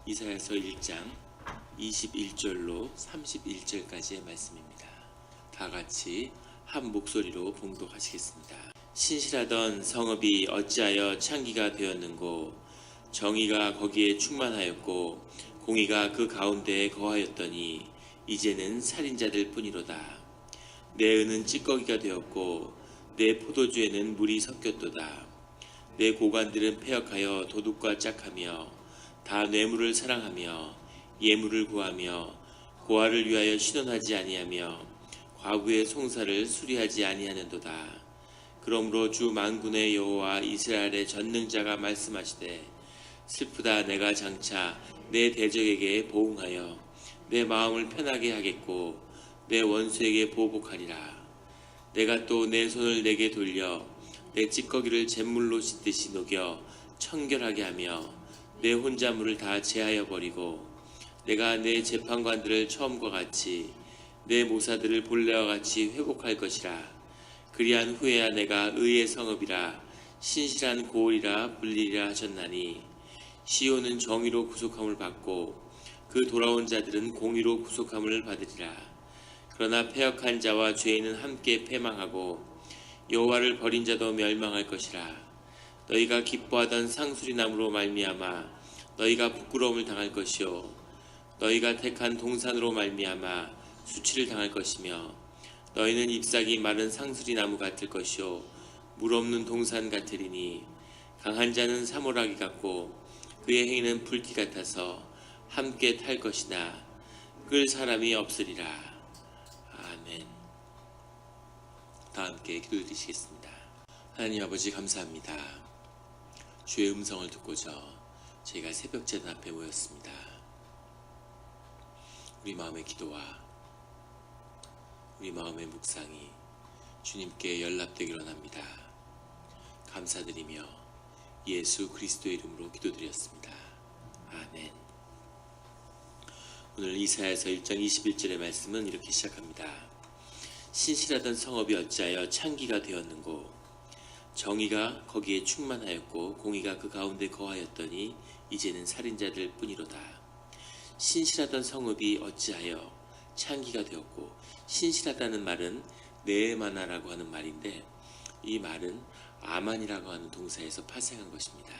이사야서 1장 21절로 31절까지의 말씀입니다. 다 같이 한 목소리로 봉독하시겠습니다. 신실하던 성읍이 어찌하여 창기가 되었는고, 정의가 거기에 충만하였고 공의가 그 가운데에 거하였더니 이제는 살인자들 뿐이로다. 내 은은 찌꺼기가 되었고 내 포도주에는 물이 섞였도다. 내 고관들은 패역하여 도둑과 짝하며 다 뇌물을 사랑하며 예물을 구하며 고아를 위하여 신원하지 아니하며 과부의 송사를 수리하지 아니하는도다. 그러므로 주 만군의 여호와 이스라엘의 전능자가 말씀하시되, 슬프다. 내가 장차 내 대적에게 보응하여 내 마음을 편하게 하겠고 내 원수에게 보복하리라. 내가 또 내 손을 내게 돌려 내 찌꺼기를 잿물로 씻듯이 녹여 청결하게 하며 내 혼자물을 다 제하여 버리고, 내가 내 재판관들을 처음과 같이 내 모사들을 본래와 같이 회복할 것이라. 그리한 후에야 내가 의의 성읍이라 신실한 고을이라 불리리라 하셨나니, 시온은 정의로 구속함을 받고 그 돌아온 자들은 공의로 구속함을 받으리라. 그러나 패역한 자와 죄인은 함께 패망하고 여호와를 버린 자도 멸망할 것이라. 너희가 기뻐하던 상수리나무로 말미암아 너희가 부끄러움을 당할 것이요, 너희가 택한 동산으로 말미암아 수치를 당할 것이며, 너희는 잎사귀 마른 상수리나무 같을 것이요 물 없는 동산 같으리니, 강한 자는 사모라기 같고 그의 행위는 불티 같아서 함께 탈 것이나 끌 사람이 없으리라. 아멘. 다 함께 기도드리시겠습니다. 하나님 아버지, 감사합니다. 주의 음성을 듣고자 저희가 새벽제단 앞에 모였습니다. 우리 마음의 기도와 우리 마음의 묵상이 주님께 연락되기를 원합니다. 감사드리며 예수 그리스도의 이름으로 기도드렸습니다. 아멘. 오늘 이사야서 1장 21절의 말씀은 이렇게 시작합니다. 신실하던 성읍이 어찌하여 창기가 되었는고, 정의가 거기에 충만하였고 공의가 그 가운데 거하였더니 이제는 살인자들 뿐이로다. 신실하던 성읍이 어찌하여 창기가 되었고, 신실하다는 말은 네마나라고 하는 말인데, 이 말은 아만이라고 하는 동사에서 파생한 것입니다.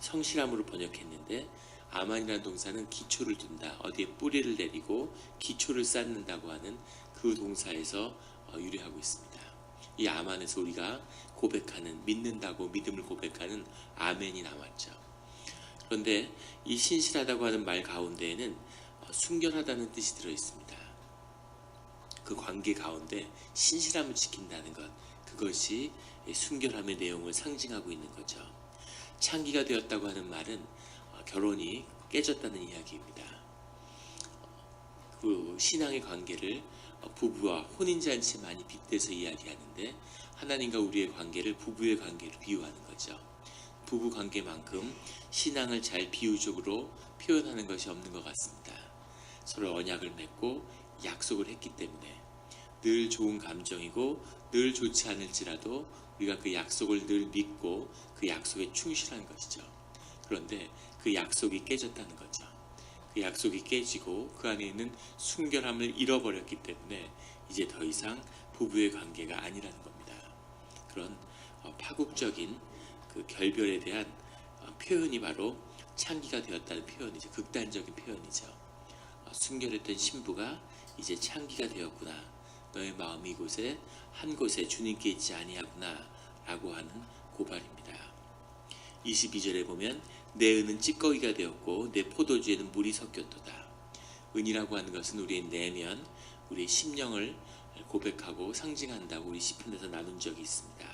성실함으로 번역했는데, 아만이라는 동사는 기초를 둔다, 어디에 뿌리를 내리고 기초를 쌓는다고 하는 그 동사에서 유래하고 있습니다. 이 아만에서 우리가 고백하는, 믿는다고 믿음을 고백하는 아멘이 나왔죠. 그런데 이 신실하다고 하는 말 가운데에는 순결하다는 뜻이 들어 있습니다. 그 관계 가운데 신실함을 지킨다는 것, 그것이 순결함의 내용을 상징하고 있는 거죠. 창기가 되었다고 하는 말은 결혼이 깨졌다는 이야기입니다. 그 신앙의 관계를 부부와 혼인잔치에 많이 빗대서 이야기하는데, 하나님과 우리의 관계를 부부의 관계로 비유하는 거죠. 부부 관계만큼 신앙을 잘 비유적으로 표현하는 것이 없는 것 같습니다. 서로 언약을 맺고 약속을 했기 때문에 늘 좋은 감정이고 늘 좋지 않을지라도 우리가 그 약속을 늘 믿고 그 약속에 충실한 것이죠. 그런데 그 약속이 깨졌다는 거죠. 그 약속이 깨지고 그 안에 있는 순결함을 잃어버렸기 때문에 이제 더 이상 부부의 관계가 아니라는 겁니다. 그런 파국적인 그 결별에 대한 표현이 바로 창기가 되었다는 표현이죠. 극단적인 표현이죠. 순결했던 신부가 이제 창기가 되었구나, 너의 마음이 이곳에 한 곳에 주님께 있지 아니하구나 라고 하는 고발입니다. 22절에 보면 내 은은 찌꺼기가 되었고 내 포도주에는 물이 섞였도다. 은이라고 하는 것은 우리의 내면, 우리의 심령을 고백하고 상징한다고 우리 시편에서 나눈 적이 있습니다.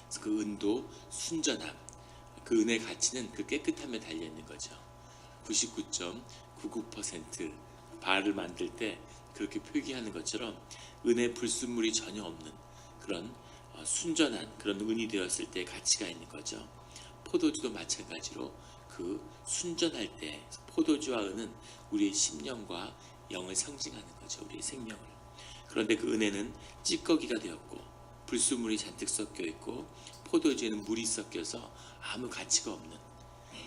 그래서 그 은도 순전함, 그 은의 가치는 그 깨끗함에 달려있는 거죠. 99.99% 발을 만들 때 그렇게 표기하는 것처럼 은의 불순물이 전혀 없는 그런 순전한 그런 은이 되었을 때 가치가 있는 거죠. 포도주도 마찬가지로 그 순전할 때 포도주와 은은 우리의 심령과 영을 상징하는 거죠. 우리의 생명을. 그런데 그 은에는 찌꺼기가 되었고 불순물이 잔뜩 섞여 있고 포도주에는 물이 섞여서 아무 가치가 없는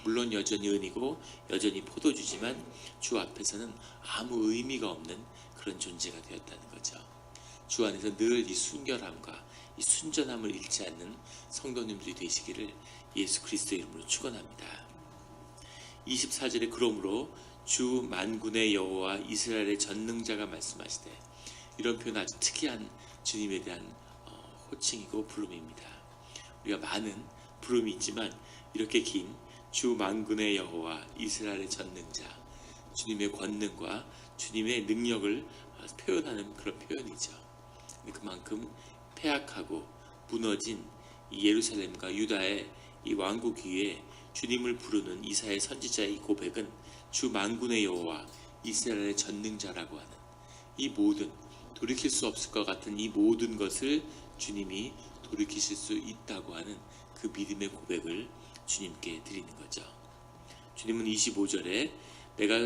물론 여전히 은이고 여전히 포도주지만 주 앞에서는 아무 의미가 없는 그런 존재가 되었다는 거죠. 주 안에서 늘 이 순결함과 이 순전함을 잃지 않는 성도님들이 되시기를 예수 그리스도의 이름으로 축원합니다. 24절에 그러므로 주 만군의 여호와 이스라엘의 전능자가 말씀하시되, 이런 표현 아주 특이한 주님에 대한 호칭이고 부름입니다. 우리가 많은 부름이 있지만 이렇게 긴 주 만군의 여호와 이스라엘의 전능자, 주님의 권능과 주님의 능력을 표현하는 그런 표현이죠. 그만큼 폐악하고 무너진 이 예루살렘과 유다의 이 왕국 위에 주님을 부르는 이사야 선지자의 이 고백은 주 만군의 여호와 이스라엘의 전능자라고 하는 이 모든, 돌이킬 수 없을 것 같은 이 모든 것을 주님이 돌이키실 수 있다고 하는 그 믿음의 고백을 주님께 드리는 거죠. 주님은 25절에 내가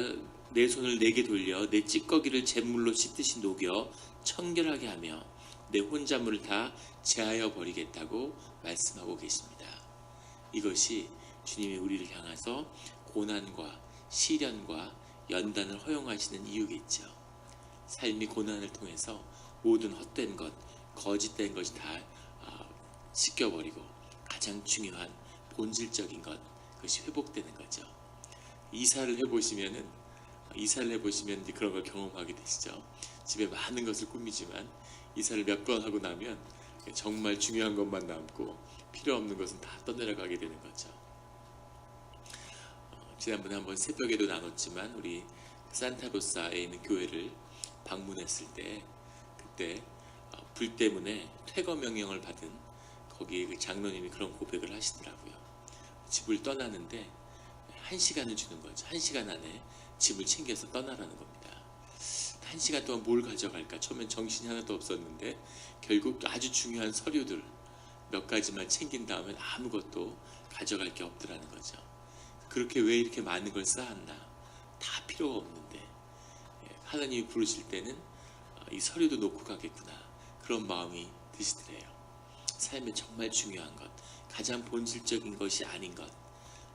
내 손을 내게 돌려 내 찌꺼기를 잿물로 씻듯이 녹여 청결하게 하며 내 혼자물을 다 제하여 버리겠다고 말씀하고 계십니다. 이것이 주님이 우리를 향해서 고난과 시련과 연단을 허용하시는 이유겠죠. 삶이 고난을 통해서 모든 헛된 것, 거짓된 것이 다 씻겨버리고 가장 중요한 본질적인 것, 그것이 회복되는 거죠. 이사를 해보시면 이제 그런 걸 경험하게 되시죠. 집에 많은 것을 꾸미지만 이사를 몇 번 하고 나면 정말 중요한 것만 남고 필요 없는 것은 다 떠내려가게 되는 거죠. 지난번에 한번 새벽에도 나눴지만 우리 산타로사에 있는 교회를 방문했을 때, 그때 불 때문에 퇴거 명령을 받은 거기에 그 장로님이 그런 고백을 하시더라고요. 집을 떠나는데 1시간을 주는 거죠. 1시간 안에 집을 챙겨서 떠나라는 겁니다. 1시간 동안 뭘 가져갈까? 처음엔 정신이 하나도 없었는데 결국 아주 중요한 서류들 몇 가지만 챙긴 다음엔 아무것도 가져갈 게 없더라는 거죠. 그렇게 왜 이렇게 많은 걸 쌓았나? 다 필요가 없는데 하나님이 부르실 때는 이 서류도 놓고 가겠구나, 그런 마음이 드시더래요. 삶에 정말 중요한 것, 가장 본질적인 것이 아닌 것,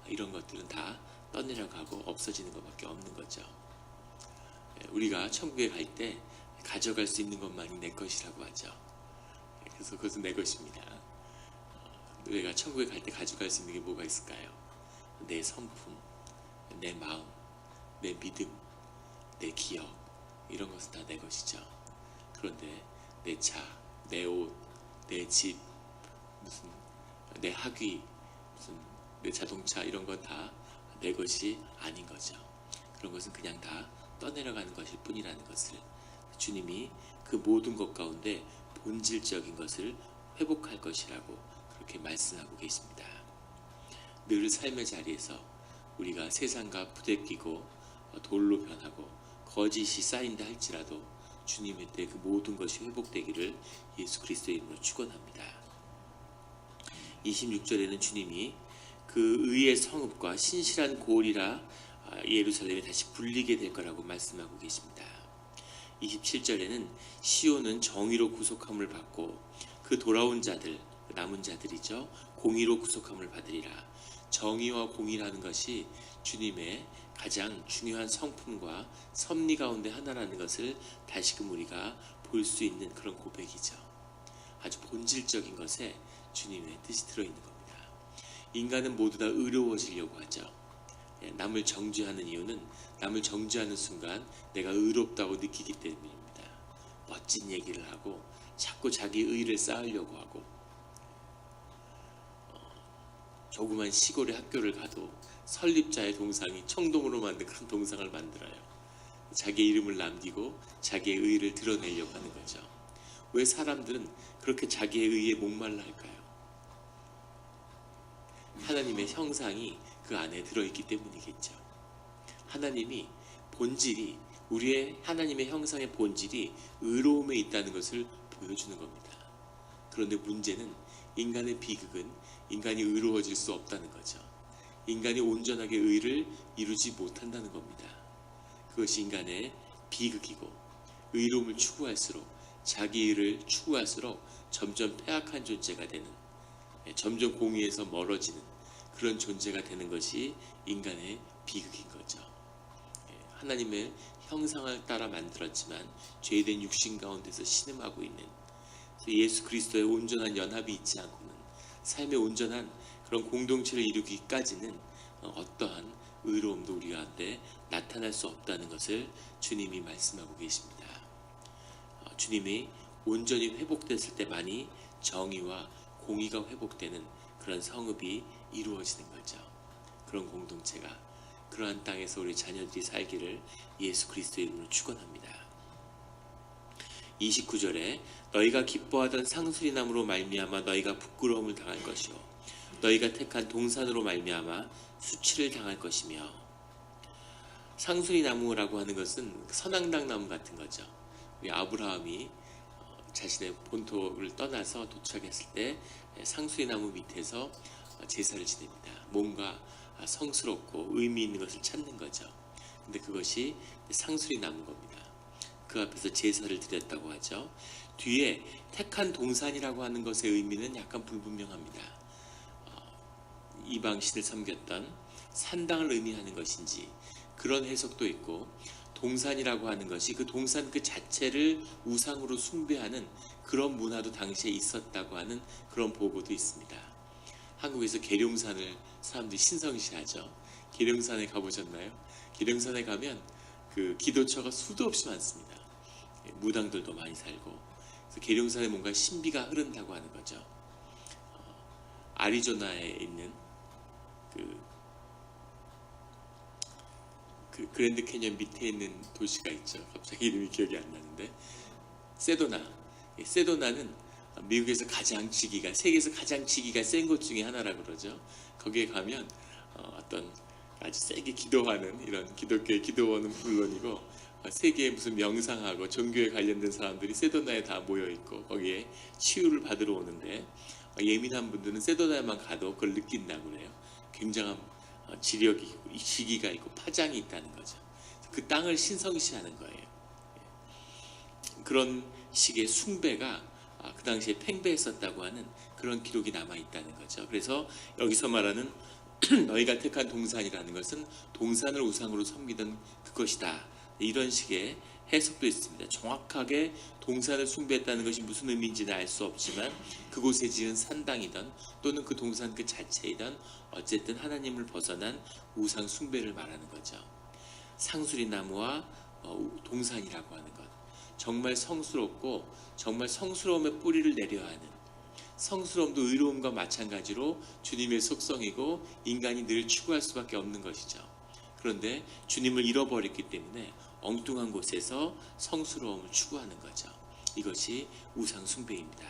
이런 것들은 다 떠내려가고 없어지는 것밖에 없는 거죠. 우리가 천국에 갈 때 가져갈 수 있는 것만이 내 것이라고 하죠. 그래서 그것은 내 것입니다. 우리가 천국에 갈 때 가져갈 수 있는 게 뭐가 있을까요? 내 성품, 내 마음, 내 믿음, 내 기억, 이런 것은 다 내 것이죠. 그런데 내 차, 내 옷, 내 집, 무슨 내 학위, 무슨 내 자동차, 이런 건 다 내 것이 아닌 거죠. 그런 것은 그냥 다 떠내려가는 것일 뿐이라는 것을 주님이 그 모든 것 가운데 본질적인 것을 회복할 것이라고 그렇게 말씀하고 계십니다. 늘 삶의 자리에서 우리가 세상과 부대끼고 돌로 변하고 거짓이 쌓인다 할지라도 주님의 때 그 모든 것이 회복되기를 예수 그리스도의 이름으로 축원합니다. 26절에는 주님이 그 의의 성읍과 신실한 고을이라 예루살렘이 다시 불리게 될 거라고 말씀하고 계십니다. 27절에는 시온은 정의로 구속함을 받고 그 돌아온 자들, 남은 자들이죠, 공의로 구속함을 받으리라. 정의와 공의라는 것이 주님의 가장 중요한 성품과 섭리 가운데 하나라는 것을 다시금 우리가 볼 수 있는 그런 고백이죠. 아주 본질적인 것에 주님의 뜻이 들어있는 겁니다. 인간은 모두 다 의로워지려고 하죠. 남을 정죄하는 이유는 남을 정죄하는 순간 내가 의롭다고 느끼기 때문입니다. 멋진 얘기를 하고 자꾸 자기 의를 쌓으려고 하고, 조그만 시골의 학교를 가도 설립자의 동상이 청동으로 만든 큰 동상을 만들어요. 자기 이름을 남기고 자기의 의를 드러내려고 하는 거죠. 왜 사람들은 그렇게 자기의 의에 목말라 할까요? 하나님의 형상이 그 안에 들어있기 때문이겠죠. 하나님이 본질이, 우리의 하나님의 형상의 본질이 의로움에 있다는 것을 보여주는 겁니다. 그런데 문제는 인간의 비극은 인간이 의로워질 수 없다는 거죠. 인간이 온전하게 의를 이루지 못한다는 겁니다. 그것이 인간의 비극이고, 의로움을 추구할수록, 자기 의를 추구할수록 점점 폐악한 존재가 되는, 점점 공의에서 멀어지는 그런 존재가 되는 것이 인간의 비극인 거죠. 하나님의 형상을 따라 만들었지만 죄된 육신 가운데서 신음하고 있는 예수 그리스도의 온전한 연합이 있지 않고는 삶의 온전한 그런 공동체를 이루기까지는 어떠한 의로움도 우리 가운데 나타날 수 없다는 것을 주님이 말씀하고 계십니다. 주님이 온전히 회복됐을 때만이 정의와 공의가 회복되는 그런 성읍이 이루어지는 거죠. 그런 공동체가, 그러한 땅에서 우리 자녀들이 살기를 예수 그리스도의 이름으로 축원합니다. 29절에 너희가 기뻐하던 상수리나무로 말미암아 너희가 부끄러움을 당할 것이요 너희가 택한 동산으로 말미암아 수치를 당할 것이며, 상수리나무라고 하는 것은 선앙당 나무 같은 거죠. 우리 아브라함이 자신의 본토를 떠나서 도착했을 때 상수리나무 밑에서 제사를 지냅니다. 뭔가 성스럽고 의미 있는 것을 찾는 거죠. 근데 그것이 상수리나무인 겁니다. 그 앞에서 제사를 드렸다고 하죠. 뒤에 택한 동산이라고 하는 것의 의미는 약간 불분명합니다. 이방신을 섬겼던 산당을 의미하는 것인지 그런 해석도 있고, 동산이라고 하는 것이 그 동산 그 자체를 우상으로 숭배하는 그런 문화도 당시에 있었다고 하는 그런 보고도 있습니다. 한국에서 계룡산을 사람들이 신성시하죠. 계룡산에 가보셨나요? 계룡산에 가면 그 기도처가 수도 없이 많습니다. 무당들도 많이 살고, 그래서 계룡산에 뭔가 신비가 흐른다고 하는 거죠. 아리조나에 있는 그 그랜드 캐년 밑에 있는 도시가 있죠. 갑자기 이름이 기억이 안 나는데, 세도나는 미국에서 가장 지기가, 세계에서 가장 지기가 센 곳 중에 하나라고 그러죠. 거기에 가면 어떤 아주 세게 기도하는 이런 기독교의 기도원은 물론이고, 세계에 무슨 명상하고 종교에 관련된 사람들이 세도나에 다 모여 있고 거기에 치유를 받으러 오는데, 예민한 분들은 세도나에만 가도 그걸 느낀다고 그래요. 굉장한 지력이 있고 시기가 있고 파장이 있다는 거죠. 그 땅을 신성시하는 거예요. 그런 식의 숭배가 그 당시에 팽배했었다고 하는 그런 기록이 남아 있다는 거죠. 그래서 여기서 말하는 너희가 택한 동산이라는 것은 동산을 우상으로 섬기던 그것이다, 이런 식의 해석도 있습니다. 정확하게 동산을 숭배했다는 것이 무슨 의미인지는 알 수 없지만 그곳에 지은 산당이든 또는 그 동산 그 자체이든 어쨌든 하나님을 벗어난 우상 숭배를 말하는 거죠. 상수리나무와 동산이라고 하는 것, 정말 성스럽고 정말 성스러움의 뿌리를 내려야 하는, 성스러움도 의로움과 마찬가지로 주님의 속성이고 인간이 늘 추구할 수밖에 없는 것이죠. 그런데 주님을 잃어버렸기 때문에 엉뚱한 곳에서 성스러움을 추구하는 거죠. 이것이 우상 숭배입니다.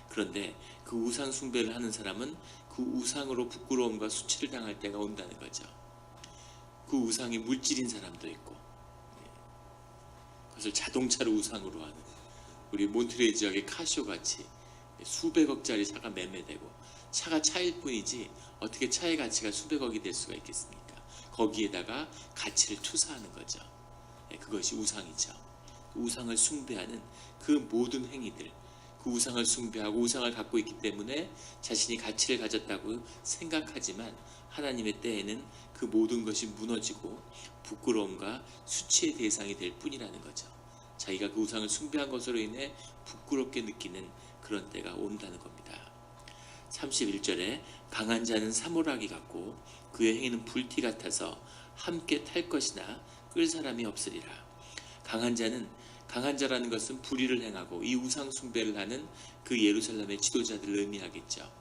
그런데 그 우상 숭배를 하는 사람은 그 우상으로 부끄러움과 수치를 당할 때가 온다는 거죠. 그 우상이 물질인 사람도 있고, 그것을 자동차로 우상으로 하는, 우리 몬트레이 지역의 카시오 같이 수백억짜리 차가 매매되고, 차가 차일 뿐이지 어떻게 차의 가치가 수백억이 될 수가 있겠습니까? 거기에다가 가치를 투사하는 거죠. 그것이 우상이죠. 우상을 숭배하는 그 모든 행위들, 그 우상을 숭배하고 우상을 갖고 있기 때문에 자신이 가치를 가졌다고 생각하지만 하나님의 때에는 그 모든 것이 무너지고 부끄러움과 수치의 대상이 될 뿐이라는 거죠. 자기가 그 우상을 숭배한 것으로 인해 부끄럽게 느끼는 그런 때가 온다는 겁니다. 31절에 강한 자는 사물하기 같고 그의 행위는 불티 같아서 함께 탈 것이나 끌 사람이 없으리라. 강한 자라는 것은 불의를 행하고 이 우상 숭배를 하는 그 예루살렘의 지도자들을 의미하겠죠.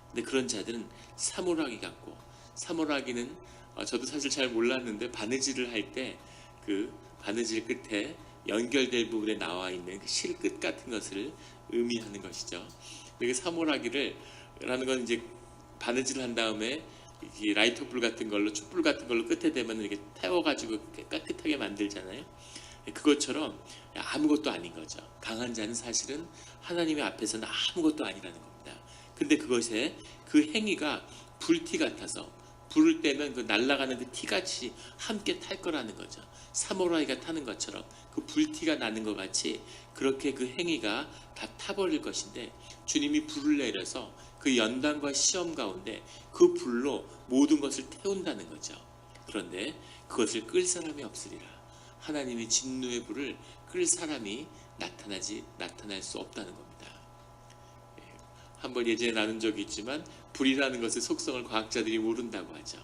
근데 그런 자들은 사물하기 같고, 사물하기는 저도 사실 잘 몰랐는데 바느질을 할 때 그 바느질 끝에 연결될 부분에 나와 있는 그 실끝 같은 것을 의미하는 것이죠. 그 사물하기라는 건 이제 바느질을 한 다음에 이 라이터 불 같은 걸로, 촛불 같은 걸로 끝에 대면 이렇게 태워가지고 깨끗하게 만들잖아요. 그것처럼 아무것도 아닌 거죠. 강한 자는 사실은 하나님의 앞에서는 아무것도 아니라는 겁니다. 근데 그것에 그 행위가 불티 같아서, 불을 떼면 그 날아가는 그 티같이 함께 탈 거라는 거죠. 사무라이가 타는 것처럼 그 불티가 나는 것 같이 그렇게 그 행위가 다 타버릴 것인데, 주님이 불을 내려서 그 그 연단과 시험 가운데 그 불로 모든 것을 태운다는 거죠. 그런데 그것을 끌 사람이 없으리라. 하나님의 진노의 불을 끌 사람이 나타날 수 없다는 겁니다. 한번 예전에 나눈 적이 있지만 불이라는 것의 속성을 과학자들이 모른다고 하죠.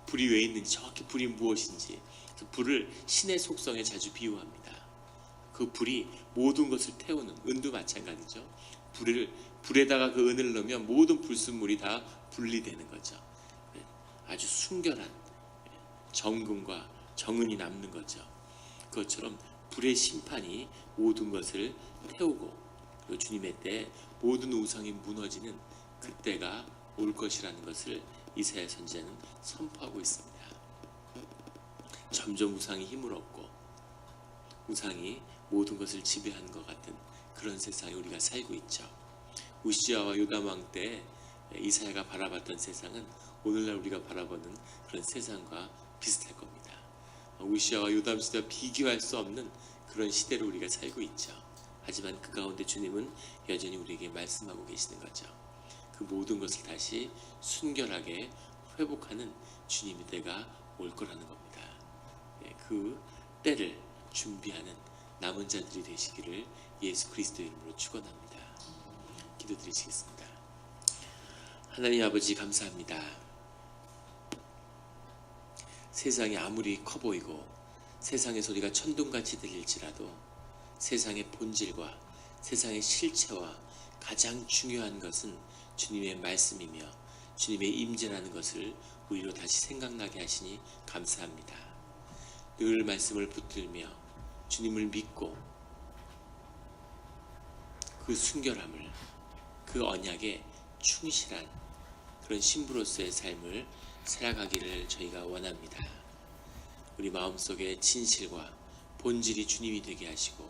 불이 왜 있는지, 정확히 불이 무엇인지, 불을 신의 속성에 자주 비유합니다. 그 불이 모든 것을 태우는, 은도 마찬가지죠. 불에다가 그 은을 넣으면 모든 불순물이 다 분리되는 거죠. 아주 순결한 정금과 정은이 남는 거죠. 그것처럼 불의 심판이 모든 것을 태우고, 그리고 주님의 때 모든 우상이 무너지는 그때가 올 것이라는 것을 이사야 선지자는 선포하고 있습니다. 점점 우상이 힘을 얻고 우상이 모든 것을 지배하는 것 같은 그런 세상에 우리가 살고 있죠. 우시아와 요담 왕 때 이사야가 바라봤던 세상은 오늘날 우리가 바라보는 그런 세상과 비슷할 겁니다. 우시아와 요담 시대와 비교할 수 없는 그런 시대를 우리가 살고 있죠. 하지만 그 가운데 주님은 여전히 우리에게 말씀하고 계시는 거죠. 그 모든 것을 다시 순결하게 회복하는 주님의 때가 올 거라는 겁니다. 그 때를 준비하는 남은 자들이 되시기를 예수 그리스도의 이름으로 축원합니다. 기도드리시겠습니다. 하나님 아버지 감사합니다. 세상이 아무리 커 보이고 세상의 소리가 천둥같이 들릴지라도 세상의 본질과 세상의 실체와 가장 중요한 것은 주님의 말씀이며 주님의 임재라는 것을 우리로 다시 생각나게 하시니 감사합니다. 늘 말씀을 붙들며 주님을 믿고 그 순결함을, 그 언약에 충실한 그런 신부로서의 삶을 살아가기를 저희가 원합니다. 우리 마음속에 진실과 본질이 주님이 되게 하시고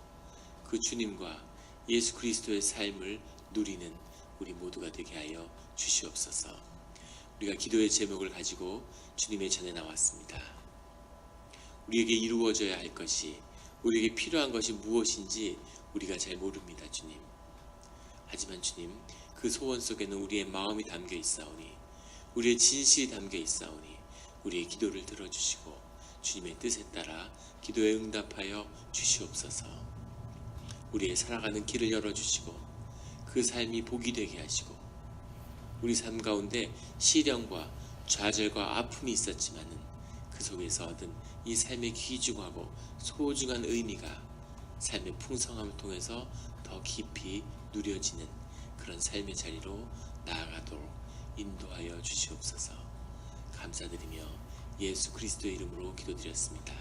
그 주님과 예수 그리스도의 삶을 누리는 우리 모두가 되게 하여 주시옵소서. 우리가 기도의 제목을 가지고 주님의 전에 나왔습니다. 우리에게 이루어져야 할 것이, 우리에게 필요한 것이 무엇인지 우리가 잘 모릅니다, 주님. 하지만 주님, 그 소원 속에는 우리의 마음이 담겨 있사오니, 우리의 진실이 담겨 있사오니 우리의 기도를 들어주시고 주님의 뜻에 따라 기도에 응답하여 주시옵소서. 우리의 살아가는 길을 열어주시고 그 삶이 복이 되게 하시고, 우리 삶 가운데 시련과 좌절과 아픔이 있었지만은 그 속에서 얻은 이 삶의 귀중하고 소중한 의미가 삶의 풍성함을 통해서 더 깊이 누려지는 그런 삶의 자리로 나아가도록 인도하여 주시옵소서. 감사드리며 예수 그리스도의 이름으로 기도드렸습니다.